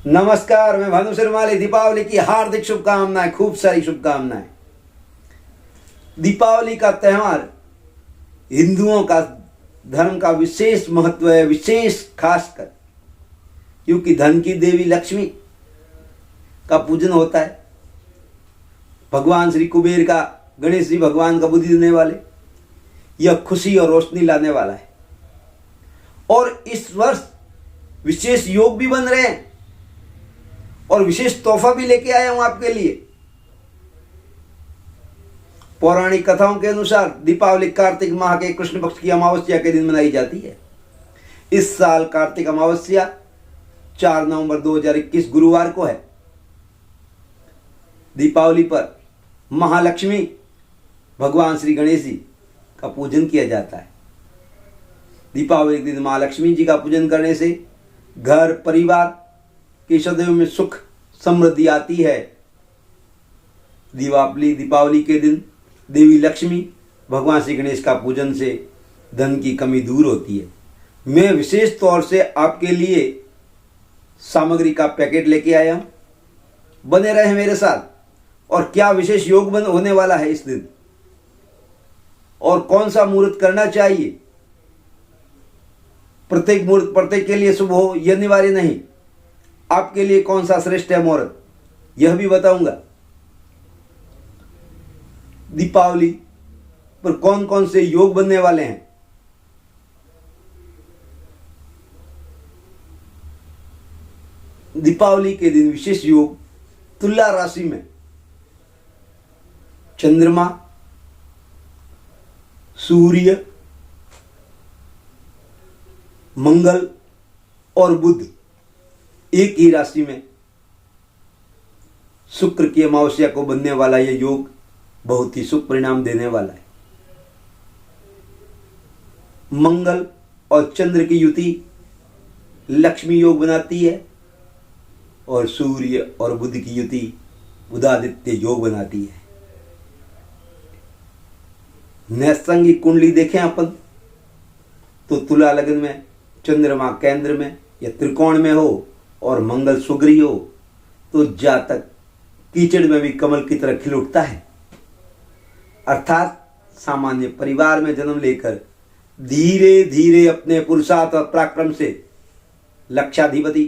नमस्कार, मैं भानु श्रीमाली। दीपावली की हार्दिक शुभकामनाएं, खूब सारी शुभकामनाएं। दीपावली का त्यौहार हिंदुओं का धर्म का विशेष महत्व है, विशेष खासकर क्योंकि धन की देवी लक्ष्मी का पूजन होता है। भगवान श्री कुबेर का, गणेश जी भगवान का बुद्धि देने वाले, यह खुशी और रोशनी लाने वाला है। और इस वर्ष विशेष योग भी बन रहे हैं और विशेष तोहफा भी लेके आया हूं आपके लिए। पौराणिक कथाओं के अनुसार दीपावली कार्तिक माह के कृष्ण पक्ष की अमावस्या के दिन मनाई जाती है। इस साल कार्तिक अमावस्या 4 नवंबर 2021 गुरुवार को है। दीपावली पर महालक्ष्मी भगवान श्री गणेश जी का पूजन किया जाता है। दीपावली के दिन महालक्ष्मी जी का पूजन करने से घर परिवार के सदैव में सुख समृद्धि आती है। दीपावली के दिन देवी लक्ष्मी भगवान श्री गणेश का पूजन से धन की कमी दूर होती है। मैं विशेष तौर से आपके लिए सामग्री का पैकेट लेके आया हूं। बने रहे मेरे साथ। और क्या विशेष योग होने वाला है इस दिन और कौन सा मुहूर्त करना चाहिए। प्रत्येक मुहूर्त प्रत्येक के लिए शुभ हो यह अनिवार्य नहीं। आपके लिए कौन सा श्रेष्ठ है मुहूर्त यह भी बताऊंगा। दीपावली पर कौन कौन से योग बनने वाले हैं। दीपावली के दिन विशेष योग तुला राशि में चंद्रमा, सूर्य, मंगल और बुध एक ही राशि में शुक्र की अमावस्या को बनने वाला यह योग बहुत ही शुभ परिणाम देने वाला है। मंगल और चंद्र की युति लक्ष्मी योग बनाती है और सूर्य और बुध की युति बुधादित्य योग बनाती है। नैसर्गिक कुंडली देखें अपन तो तुला लग्न में चंद्रमा केंद्र में या त्रिकोण में हो और मंगल सुग्री हो तो जातक कीचड़ में भी कमल की तरह खिल उठता है। अर्थात सामान्य परिवार में जन्म लेकर धीरे धीरे अपने पुरुषार्थ और पराक्रम से लक्षाधिपति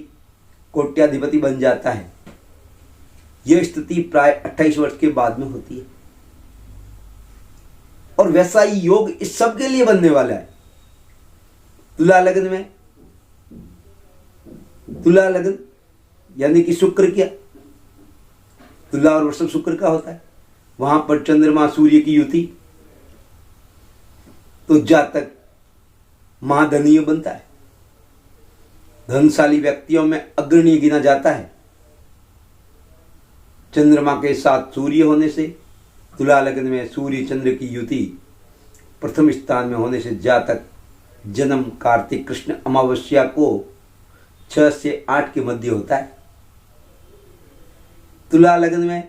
कोट्याधिपति बन जाता है। यह स्थिति प्राय 28 वर्ष के बाद में होती है और वैसा ही योग इस सब के लिए बनने वाला है। तुला लग्न यानी कि शुक्र क्या, तुला और वृषभ शुक्र का होता है। वहां पर चंद्रमा सूर्य की युति तो जातक महाधनीय बनता है। धनशाली व्यक्तियों में अग्रणी गिना जाता है। चंद्रमा के साथ सूर्य होने से तुला लग्न में सूर्य चंद्र की युति प्रथम स्थान में होने से जातक जन्म कार्तिक कृष्ण अमावस्या को 6 से 8 के मध्य होता है। तुला लग्न में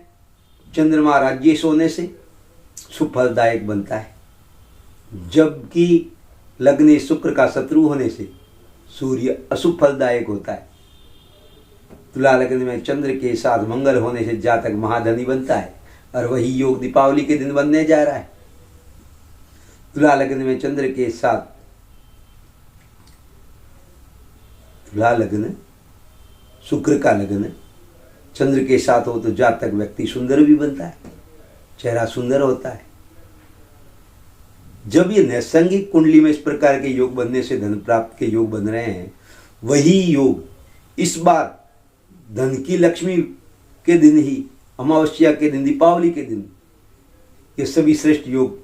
चंद्रमा राज्येश होने से सुफलदायक बनता है, जबकि लग्न शुक्र का शत्रु होने से सूर्य अशुभ फलदायक होता है। तुला लग्न में चंद्र के साथ मंगल होने से जातक महाधनी बनता है और वही योग दीपावली के दिन बनने जा रहा है। तुला लग्न में चंद्र के साथ तुला लग्न शुक्र का लग्न चंद्र के साथ हो तो जातक व्यक्ति सुंदर भी बनता है, चेहरा सुंदर होता है। जब ये नैसर्गिक कुंडली में इस प्रकार के योग बनने से धन प्राप्त के योग बन रहे हैं, वही योग इस बार धन की लक्ष्मी के दिन ही, अमावस्या के दिन, दीपावली के दिन, ये सभी श्रेष्ठ योग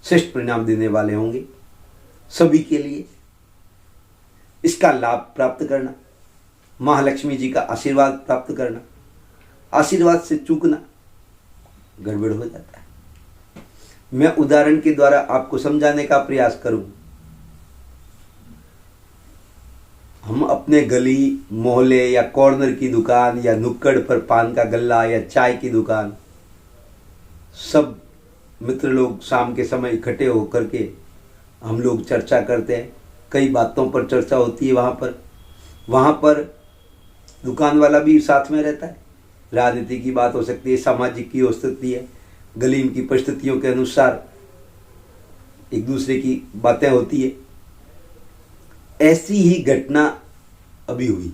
श्रेष्ठ परिणाम देने वाले होंगे सभी के लिए। इसका लाभ प्राप्त करना, महालक्ष्मी जी का आशीर्वाद प्राप्त करना, आशीर्वाद से चूकना गड़बड़ हो जाता है। मैं उदाहरण के द्वारा आपको समझाने का प्रयास करूं। हम अपने गली मोहल्ले या कॉर्नर की दुकान या नुक्कड़ पर पान का गल्ला या चाय की दुकान, सब मित्र लोग शाम के समय इकट्ठे होकर के हम लोग चर्चा करते हैं। कई बातों पर चर्चा होती है वहाँ पर दुकान वाला भी साथ में रहता है। राजनीति की बात हो सकती है, सामाजिक की हो सकती है, गली की परिस्थितियों के अनुसार एक दूसरे की बातें होती है। ऐसी ही घटना अभी हुई।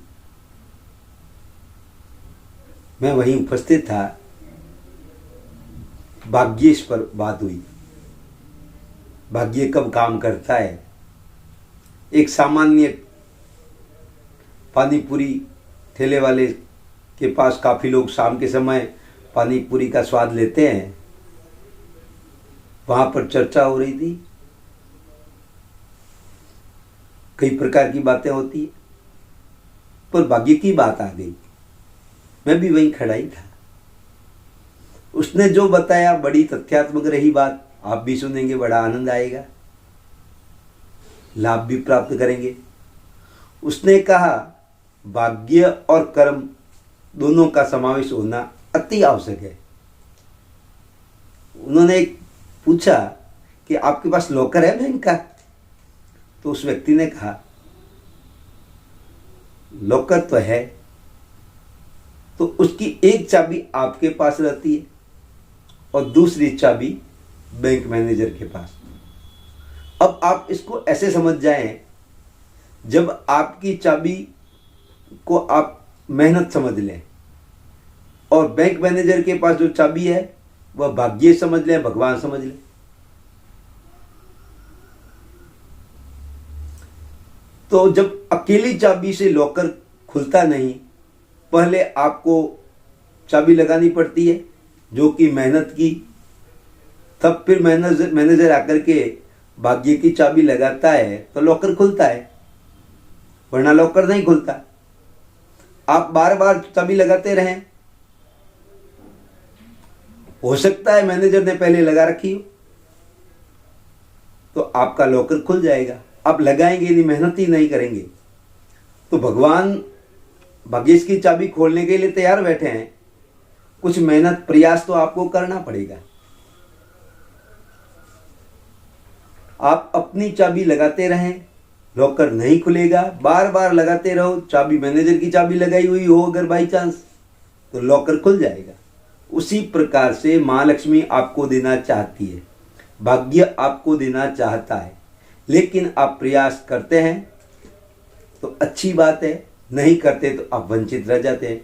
मैं वहीं उपस्थित था, भाग्येश पर बात हुई। भाग्य कब काम करता है, एक सामान्य पानी पूरी ठेले वाले के पास काफ़ी लोग शाम के समय पानी पूरी का स्वाद लेते हैं। वहाँ पर चर्चा हो रही थी, कई प्रकार की बातें होती है, पर भाग्य की बात आ गई। मैं भी वहीं खड़ा ही था। उसने जो बताया बड़ी तथ्यात्मक रही बात, आप भी सुनेंगे, बड़ा आनंद आएगा, लाभ भी प्राप्त करेंगे। उसने कहा भाग्य और कर्म दोनों का समावेश होना अति आवश्यक है। उन्होंने पूछा कि आपके पास लॉकर है बैंक का? तो उस व्यक्ति ने कहा लॉकर तो है। तो उसकी एक चाबी आपके पास रहती है और दूसरी चाबी बैंक मैनेजर के पास। अब आप इसको ऐसे समझ जाएं, जब आपकी चाबी को आप मेहनत समझ लें और बैंक मैनेजर के पास जो चाबी है वह भाग्य समझ लें, भगवान समझ लें। तो जब अकेली चाबी से लॉकर खुलता नहीं, पहले आपको चाबी लगानी पड़ती है जो कि मेहनत की, तब फिर मैनेजर आकर के भाग्य की चाबी लगाता है तो लॉकर खुलता है, वरना लॉकर नहीं खुलता। आप बार बार चाबी लगाते रहें, हो सकता है मैनेजर ने पहले लगा रखी हो, तो आपका लॉकर खुल जाएगा। आप लगाएंगे नहीं, मेहनत ही नहीं करेंगे, तो भगवान भाग्येश की चाबी खोलने के लिए तैयार बैठे हैं। कुछ मेहनत प्रयास तो आपको करना पड़ेगा। आप अपनी चाबी लगाते रहें, लॉकर नहीं खुलेगा। बार बार लगाते रहो, चाबी मैनेजर की चाबी लगाई हुई हो अगर बाई चांस, तो लॉकर खुल जाएगा। उसी प्रकार से माँ लक्ष्मी आपको देना चाहती है, भाग्य आपको देना चाहता है, लेकिन आप प्रयास करते हैं तो अच्छी बात है, नहीं करते तो आप वंचित रह जाते हैं।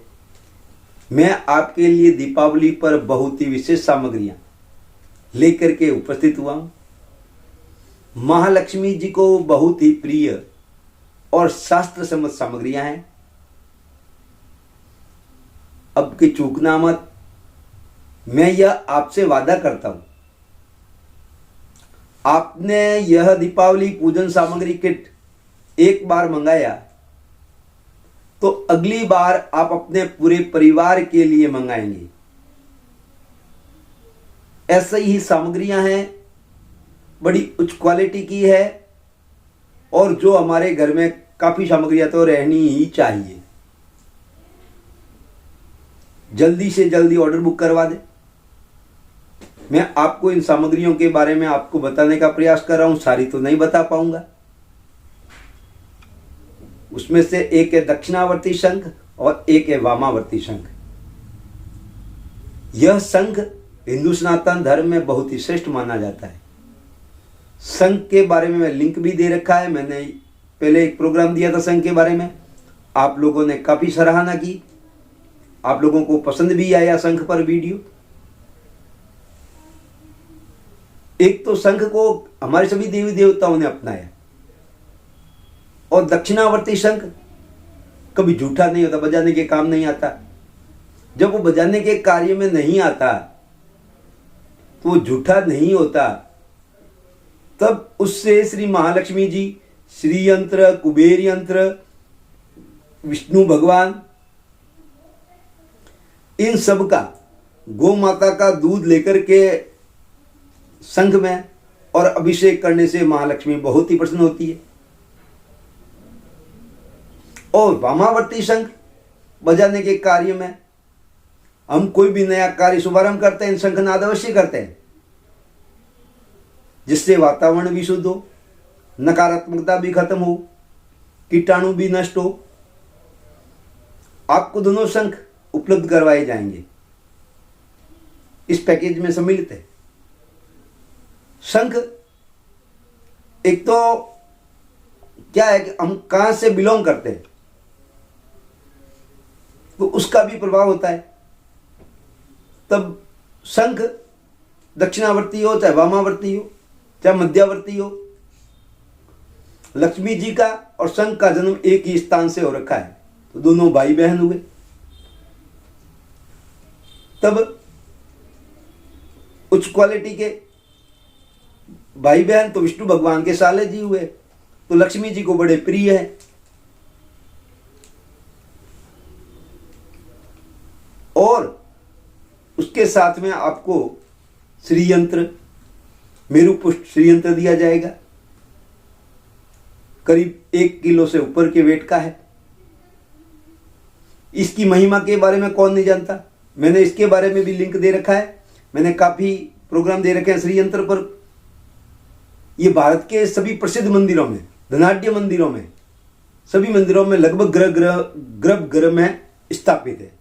मैं आपके लिए दीपावली पर बहुत ही विशेष सामग्रियां लेकर के उपस्थित हुआ हूं। महालक्ष्मी जी को बहुत ही प्रिय और शास्त्र सम्मत सामग्रियां हैं। अब की चूकना मत। मैं यह आपसे वादा करता हूं, आपने यह दीपावली पूजन सामग्री किट एक बार मंगाया तो अगली बार आप अपने पूरे परिवार के लिए मंगाएंगे। ऐसे ही सामग्रियां हैं, बड़ी उच्च क्वालिटी की है, और जो हमारे घर में काफी सामग्रियां तो रहनी ही चाहिए। जल्दी से जल्दी ऑर्डर बुक करवा दें। मैं आपको इन सामग्रियों के बारे में आपको बताने का प्रयास कर रहा हूं, सारी तो नहीं बता पाऊंगा। उसमें से एक है दक्षिणावर्ती शंख और एक है वामावर्ती शंख। यह शंख हिंदू सनातन धर्म में बहुत ही श्रेष्ठ माना जाता है। शंख के बारे में लिंक भी दे रखा है, मैंने पहले एक प्रोग्राम दिया था शंख के बारे में, आप लोगों ने काफी सराहना की, आप लोगों को पसंद भी आया शंख पर वीडियो। एक तो शंख को हमारे सभी देवी देवताओं ने अपनाया, और दक्षिणावर्ती शंख कभी झूठा नहीं होता, बजाने के काम नहीं आता। जब वो बजाने के कार्य में नहीं आता तो वो झूठा नहीं होता। तब उससे श्री महालक्ष्मी जी, श्री यंत्र, कुबेर यंत्र, विष्णु भगवान, इन सब का गौ माता का दूध लेकर के शंख में और अभिषेक करने से महालक्ष्मी बहुत ही प्रसन्न होती है। और वामावर्ती शंख बजाने के कार्य में हम कोई भी नया कार्य शुभारंभ करते हैं, शंखनाद अवश्य करते हैं, जिससे वातावरण भी शुद्ध हो, नकारात्मकता भी खत्म हो, कीटाणु भी नष्ट हो। आपको दोनों शंख उपलब्ध करवाए जाएंगे, इस पैकेज में सम्मिलित है। शंख एक तो क्या है कि हम कहां से बिलोंग करते हैं तो उसका भी प्रभाव होता है। तब शंख दक्षिणावर्ती हो चाहे वामावर्ती हो चाहे मध्यावर्ती हो, लक्ष्मी जी का और शंख का जन्म एक ही स्थान से हो रखा है, तो दोनों भाई बहन हुए। तब उच्च क्वालिटी के भाई बहन तो विष्णु भगवान के साले जी हुए, तो लक्ष्मी जी को बड़े प्रिय है। और उसके साथ में आपको श्री यंत्र, मेरुपुष्ट श्री यंत्र दिया जाएगा, करीब 1 किलो से ऊपर के वेट का है। इसकी महिमा के बारे में कौन नहीं जानता, मैंने इसके बारे में भी लिंक दे रखा है, मैंने काफी प्रोग्राम दे रखे हैं श्री यंत्र पर। ये भारत के सभी प्रसिद्ध मंदिरों में, धनाढ्य मंदिरों में, सभी मंदिरों में लगभग गर्भगृह में स्थापित है।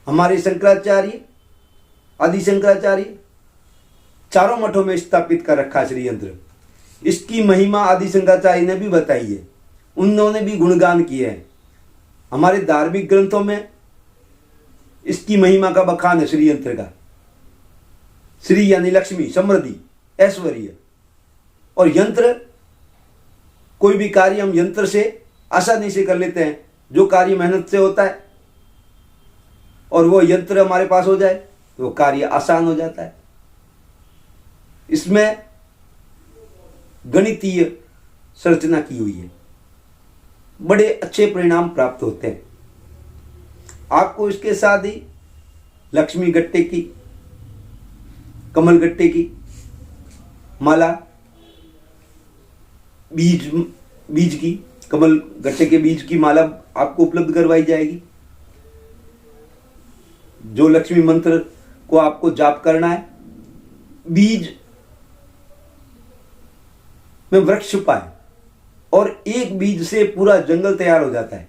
हमारे शंकराचार्य, आदि शंकराचार्य, चारों मठों में स्थापित कर रखा श्री यंत्र। इसकी महिमा आदि शंकराचार्य ने भी बताई है, उन्होंने भी गुणगान किए हैं। हमारे धार्मिक ग्रंथों में इसकी महिमा का बखान है श्री यंत्र का। श्री यानी लक्ष्मी, समृद्धि, ऐश्वर्य। और यंत्र, कोई भी कार्य हम यंत्र से आसानी से कर लेते हैं। जो कार्य मेहनत से होता है और वो यंत्र हमारे पास हो जाए तो वो कार्य आसान हो जाता है। इसमें गणितीय संरचना की हुई है, बड़े अच्छे परिणाम प्राप्त होते हैं। आपको इसके साथ ही लक्ष्मी गट्टे की, कमल गट्टे की माला, बीज की, कमल गट्टे के बीज की माला आपको उपलब्ध करवाई जाएगी। जो लक्ष्मी मंत्र को आपको जाप करना है, बीज में वृक्ष छुपा है और एक बीज से पूरा जंगल तैयार हो जाता है।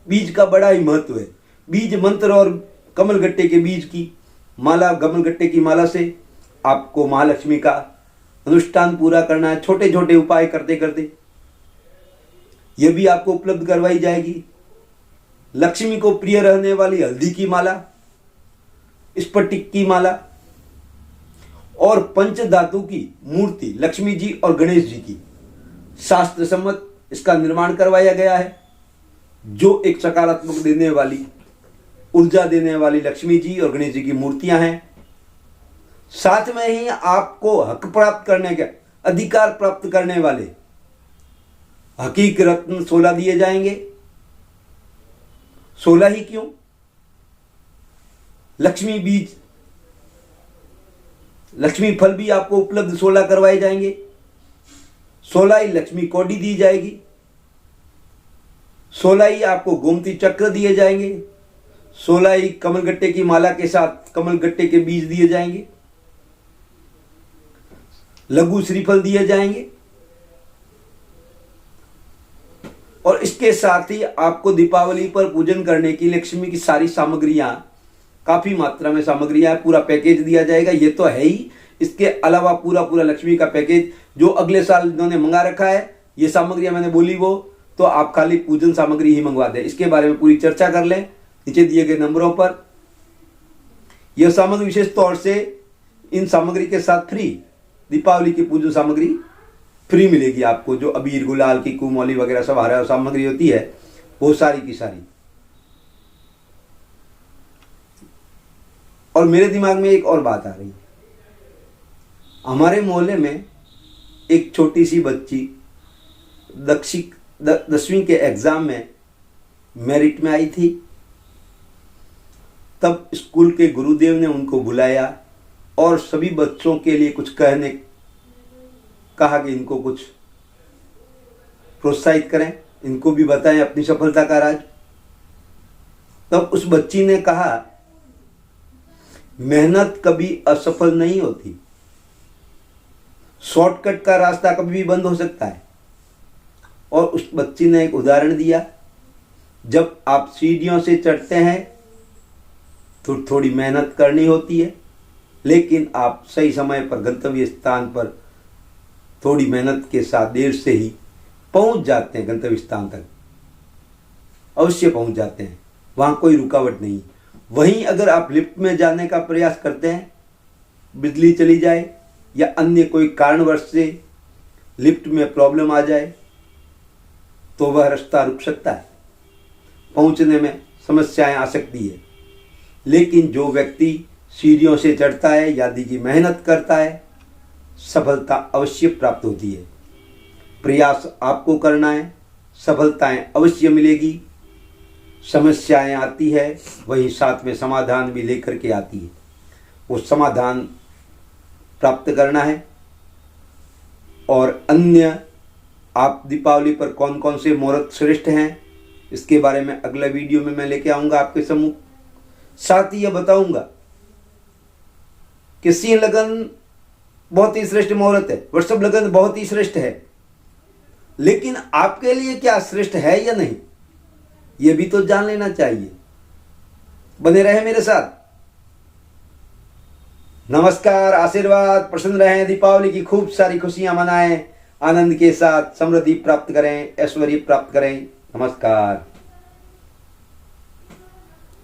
बीज का बड़ा ही महत्व है। बीज मंत्र और कमल गट्टे के बीज की माला, कमल गट्टे की माला से आपको महालक्ष्मी का अनुष्ठान पूरा करना है, छोटे छोटे उपाय करते करते। यह भी आपको उपलब्ध करवाई जाएगी। लक्ष्मी को प्रिय रहने वाली हल्दी की माला, स्फटिक की माला और पंचधातु की मूर्ति लक्ष्मी जी और गणेश जी की शास्त्र सम्मत इसका निर्माण करवाया गया है, जो एक सकारात्मक देने वाली, ऊर्जा देने वाली लक्ष्मी जी और गणेश जी की मूर्तियां हैं। साथ में ही आपको हक प्राप्त करने के, अधिकार प्राप्त करने वाले हकीक रत्न 16 दिए जाएंगे। 16 ही क्यों? लक्ष्मी बीज, लक्ष्मी फल भी आपको उपलब्ध 16 करवाए जाएंगे। 16 ही लक्ष्मी कौड़ी दी जाएगी। 16 ही आपको गोमती चक्र दिए जाएंगे। 16 ही कमल गट्टे की माला के साथ कमल गट्टे के बीज दिए जाएंगे। लघु श्रीफल दिए जाएंगे। और इसके साथ ही आपको दीपावली पर पूजन करने की लक्ष्मी की सारी सामग्रियां, काफी मात्रा में सामग्रियां, पूरा पैकेज दिया जाएगा। ये तो है ही, इसके अलावा पूरा पूरा लक्ष्मी का पैकेज जो अगले साल इन्होंने मंगा रखा है, ये सामग्रियां मैंने बोली वो, तो आप खाली पूजन सामग्री ही मंगवा दें। इसके बारे में पूरी चर्चा कर लें नीचे दिए गए नंबरों पर। यह सामग्री विशेष तौर से इन सामग्री के साथ फ्री, दीपावली की पूजन सामग्री फ्री मिलेगी आपको। जो अबीर, गुलाल की कुमौली वगैरह सब हरा सामग्री होती है, वो सारी की सारी। और मेरे दिमाग में एक और बात आ रही है। हमारे मोहल्ले में एक छोटी सी बच्ची 10वीं के एग्जाम में मेरिट में आई थी। तब स्कूल के गुरुदेव ने उनको बुलाया और सभी बच्चों के लिए कुछ कहने कहा कि इनको कुछ प्रोत्साहित करें, इनको भी बताएं अपनी सफलता का राज। तब उस बच्ची ने कहा, मेहनत कभी असफल नहीं होती, शॉर्टकट का रास्ता कभी भी बंद हो सकता है। और उस बच्ची ने एक उदाहरण दिया जब आप सीढ़ियों से चढ़ते हैं तो थोड़ी मेहनत करनी होती है, लेकिन आप सही समय पर गंतव्य स्थान पर थोड़ी मेहनत के साथ देर से ही पहुंच जाते हैं। गंतव्य स्थान तक अवश्य पहुंच जाते हैं, वहाँ कोई रुकावट नहीं। वहीं अगर आप लिफ्ट में जाने का प्रयास करते हैं, बिजली चली जाए या अन्य कोई कारणवश से लिफ्ट में प्रॉब्लम आ जाए तो वह रास्ता रुक सकता है, पहुंचने में समस्याएं आ सकती है। लेकिन जो व्यक्ति सीढ़ियों से चढ़ता है, यानी कि मेहनत करता है, सफलता अवश्य प्राप्त होती है। प्रयास आपको करना है, सफलताएं अवश्य मिलेगी। समस्याएं आती है, वही साथ में समाधान भी लेकर के आती है। वो समाधान प्राप्त करना है। और अन्य आप दीपावली पर कौन कौन से मुहूर्त श्रेष्ठ हैं, इसके बारे में अगले वीडियो में मैं लेके आऊँगा आपके सम्मुख। साथ ही यह बताऊँगा कि सिंह लगन बहुत ही श्रेष्ठ मुहूर्त है, वृषभ लगन बहुत ही श्रेष्ठ है, लेकिन आपके लिए क्या श्रेष्ठ है या नहीं, यह भी तो जान लेना चाहिए। बने रहे मेरे साथ। नमस्कार, आशीर्वाद, प्रसन्न रहें, दीपावली की खूब सारी खुशियां मनाएं, आनंद के साथ समृद्धि प्राप्त करें, ऐश्वर्य प्राप्त करें। नमस्कार।